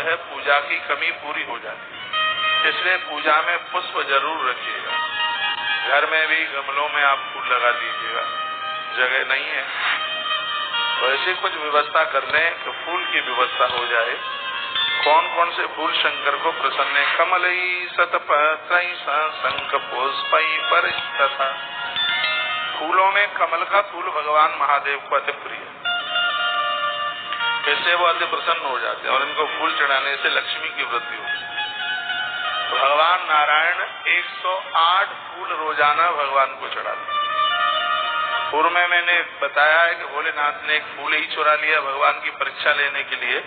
है पूजा की कमी पूरी हो जाती है। इसलिए पूजा में पुष्प जरूर रखिएगा। घर में भी गमलों में आप फूल लगा लीजिएगा, जगह नहीं है तो ऐसी कुछ व्यवस्था कर लें कि फूल की व्यवस्था हो जाए। कौन कौन से फूल शंकर को प्रसन्न है? कमलई शतपत्रई शंख पुष्पई परिष्ठता। फूलों में कमल का फूल भगवान महादेव को अति प्रिय है, इससे वो अति प्रसन्न हो जाते हैं और इनको फूल चढ़ाने से लक्ष्मी की वृद्धि होती है। भगवान नारायण 108 फूल रोजाना भगवान को चढ़ाते हैं। पूर्व में मैंने बताया है कि भोलेनाथ ने एक फूल ही चुरा लिया भगवान की परीक्षा लेने के लिए।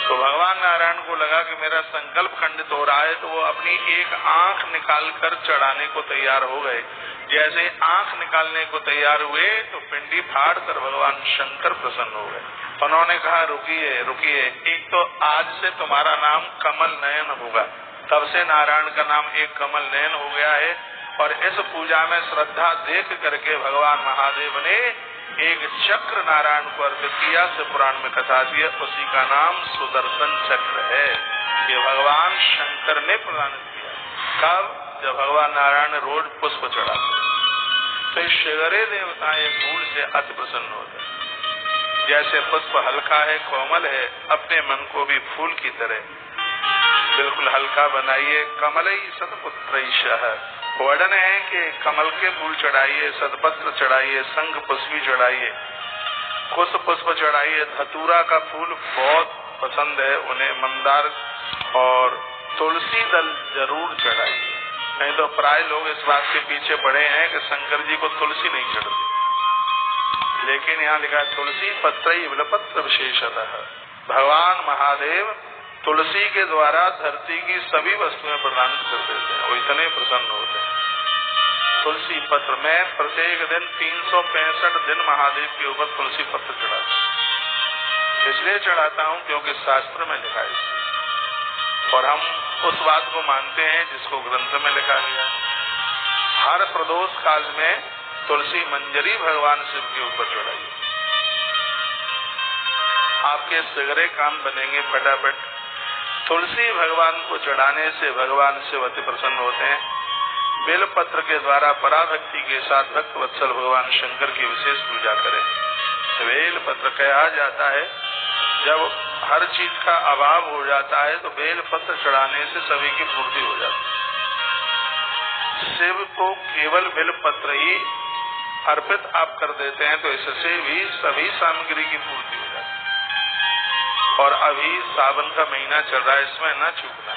तो भगवान नारायण को लगा कि मेरा संकल्प खंडित हो रहा है, तो वो अपनी एक आंख निकालकर चढ़ाने को तैयार हो गए। जैसे आंख निकालने को तैयार हुए तो पिंडी फाड़ कर भगवान शंकर प्रसन्न हो गए। उन्होंने कहा रुकिए रुकिए, एक तो आज से तुम्हारा नाम कमल नयन होगा। तब से नारायण का नाम एक कमल नयन हो गया है। और इस पूजा में श्रद्धा देख करके भगवान महादेव ने एक चक्र नारायण को अर्पित किया। से पुराण में कथा दी है, उसी का नाम सुदर्शन चक्र है। ये भगवान शंकर ने प्रदान किया। कब? जब भगवान नारायण रोज पुष्प चढ़ाते तो शिवरे देवता ये फूल से अति प्रसन्न होते हैं। जैसे पुष्प हल्का है, कोमल है, अपने मन को भी फूल की तरह बिल्कुल हल्का बनाइए। कमलई शतपुत्रैषः, वर्णन है कि कमल के फूल चढ़ाइए, सतपत्र चढ़ाइए, शंख पुष्पी चढ़ाइए, कुश पुष्प चढ़ाइए। धतूरा का फूल बहुत पसंद है उन्हें, मंदार और तुलसी दल जरूर चढ़ाइए। नहीं तो प्राय लोग इस बात के पीछे पड़े हैं कि शंकर जी को तुलसी नहीं चढ़ती, लेकिन यहाँ लिखा है तुलसी पत्रई बिल्वपत्र विशेषतः। भगवान महादेव तुलसी के द्वारा धरती की सभी वस्तुएं प्रदान कर देते हैं, वो इतने प्रसन्न होते हैं। तुलसी पत्र में प्रत्येक दिन 365 दिन महादेव के ऊपर तुलसी पत्र चढ़ाता हूँ। इसलिए चढ़ाता हूँ क्योंकि शास्त्र में लिखा है और हम उस बात को मानते हैं जिसको ग्रंथ में लिखा गया है। हर प्रदोष काल में तुलसी मंजरी भगवान शिव के ऊपर चढ़ाइए, आपके सगरे काम बनेंगे फटाफट। तुलसी भगवान को चढ़ाने से भगवान शिव अति प्रसन्न होते हैं। बेल पत्र के द्वारा पराभक्ति के साथ भक्त वत्सल भगवान शंकर की विशेष पूजा करें। बेल पत्र कहा जाता है जब हर चीज का अभाव हो जाता है तो बेल पत्र चढ़ाने से सभी की पूर्ति हो जाती है। शिव को केवल बेल पत्र ही अर्पित आप कर देते हैं तो इससे भी सभी सामग्री की पूर्ति हो जाती है। और अभी सावन का महीना चल रहा है, इसमें न चूकना।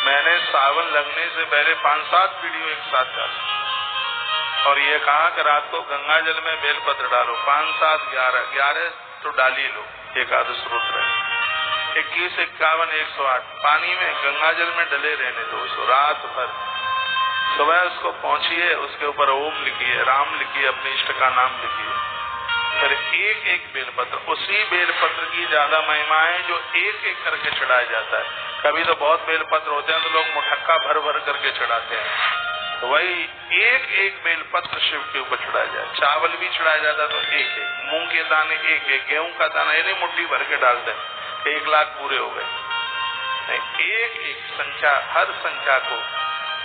मैंने सावन लगने से पहले 5-7 वीडियो एक साथ डाला और ये कहा कि रात को गंगा जल में बेलपत्र डालो। 5, 7, 11 तो डाल ही लो। एकादश रुद्र 21, 51, 108 पानी में गंगा जल में डले रहने दो उसको रात भर। सुबह उसको पहुंचिए, उसके ऊपर ओम लिखिए, राम लिखिए, अपने इष्ट का नाम लिखिए। फिर एक एक बेलपत्र, उसी बेलपत्र की ज्यादा महिमा है जो एक एक करके चढ़ाया जाता है। कभी तो बहुत बेलपत्र होते हैं तो लोग मुठक्का भर भर करके चढ़ाते हैं, वही एक एक बेलपत्र शिव के ऊपर चढ़ाया जाए। चावल भी चढ़ाया जाता तो एक एक, मूंग के दाने एक एक, गेहूं का दाना यानी मुट्ठी भर के डालते हैं। 1 लाख पूरे हो गए। एक एक संख्या, हर संख्या को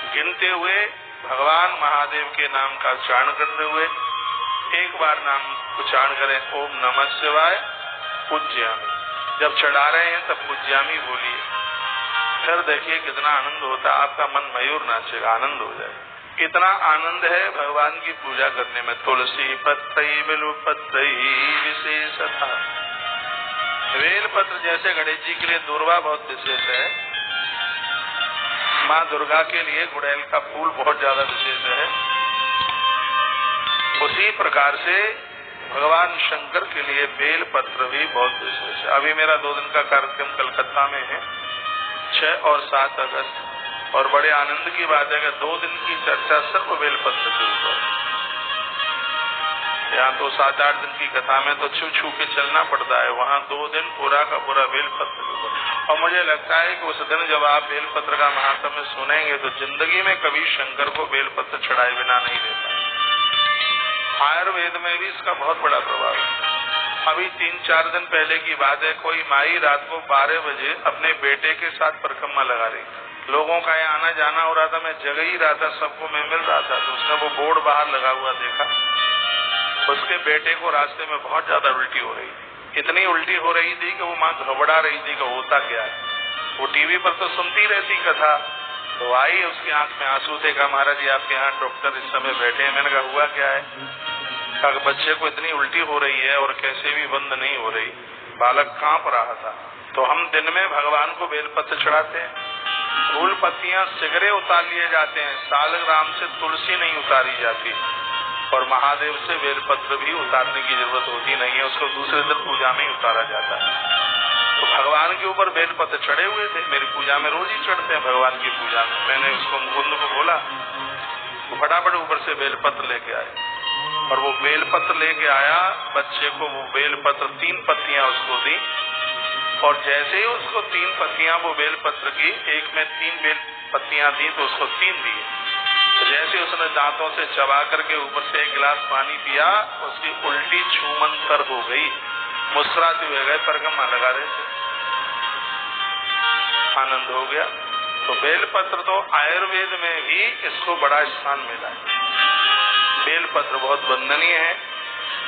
गिनते हुए भगवान महादेव के नाम का उच्चारण करते हुए एक बार नाम उच्चारण करें, ओम नमः शिवाय पूज्यामि। जब चढ़ा रहे हैं तब पूज्यामि बोलिए। फिर देखिए कितना आनंद होता है, आपका मन मयूर नाचेगा, आनंद हो जाए। इतना आनंद है भगवान की पूजा करने में। तुलसी पत्रई बिल्वपत्रई विशेषतः। बेल पत्र जैसे गणेश जी के लिए दूर्वा बहुत विशेष है, माँ दुर्गा के लिए गुड़ैल का फूल बहुत ज्यादा विशेष है। उसी प्रकार से भगवान शंकर के लिए बेल पत्र भी बहुत विशेष है। अभी मेरा 2 दिन का कार्यक्रम कलकत्ता में है, 6 और 7 अगस्त, और बड़े आनंद की बात है कि 2 दिन की चर्चा सिर्फ बेल पत्र के ऊपर। यहाँ तो 7-8 दिन की कथा में तो छू छू के चलना पड़ता है, वहाँ 2 दिन पूरा का पूरा बेल पत्र के ऊपर। और मुझे लगता है कि उस दिन जब आप बेल पत्र का महात्म्य सुनेंगे तो जिंदगी में कभी शंकर को बेल पत्र चढ़ाए बिना नहीं रहता। आयुर्वेद में भी इसका बहुत बड़ा प्रभाव है। अभी 3-4 दिन पहले की बात है, कोई माई रात को 12 बजे अपने बेटे के साथ परिक्रमा लगा रही थी। लोगों का यहाँ आना जाना हो रहा था, मैं जगह ही रहा था, सबको मैं मिल रहा था। तो उसने वो बोर्ड बाहर लगा हुआ देखा, उसके बेटे को रास्ते में बहुत ज्यादा उल्टी हो रही थी। इतनी उल्टी हो रही थी कि वो माँ घबरा रही थी कि होता क्या है। वो टीवी पर तो सुनती रहती कथा, तो आई, उसकी आंख में आंसू थे। कहा महाराज जी आपके यहाँ डॉक्टर इस समय बैठे हैं। मैंने कहा हुआ क्या है? कहा बच्चे को इतनी उल्टी हो रही है और कैसे भी बंद नहीं हो रही, बालक कांप रहा था। तो हम दिन में भगवान को बेलपत्र चढ़ाते हैं, फूल पत्तियां सिगरे उतार लिए जाते हैं, सालग्राम से तुलसी नहीं उतारी जाती, और महादेव से बेलपत्र भी उतारने की जरूरत होती नहीं है, उसको दूसरे दिन पूजा में ही उतारा जाता है। तो भगवान के ऊपर बेलपत्र चढ़े हुए थे, मेरी पूजा में रोज ही चढ़ते हैं भगवान की पूजा में। मैंने उसको मुकुंद को बोला, वो फटाफट ऊपर से बेलपत्र लेके आए, और वो बेलपत्र लेके आया, बच्चे को वो बेलपत्र 3 पत्तियां उसको दी, और जैसे ही उसको 3 पत्तियां वो बेलपत्र की, एक में 3 बेल पत्तियां दी तो उसको 3 दिए। तो जैसे उसने दांतों से चबा करके ऊपर से 1 गिलास पानी पिया, उसकी उल्टी छूमंतर हो गई, मुस्कुराते हुए गए, परिक्रमा लगा रहे थे, आनंद हो गया। तो बेलपत्र तो आयुर्वेद में भी इसको बड़ा स्थान मिला है। बेलपत्र बहुत वंदनीय है।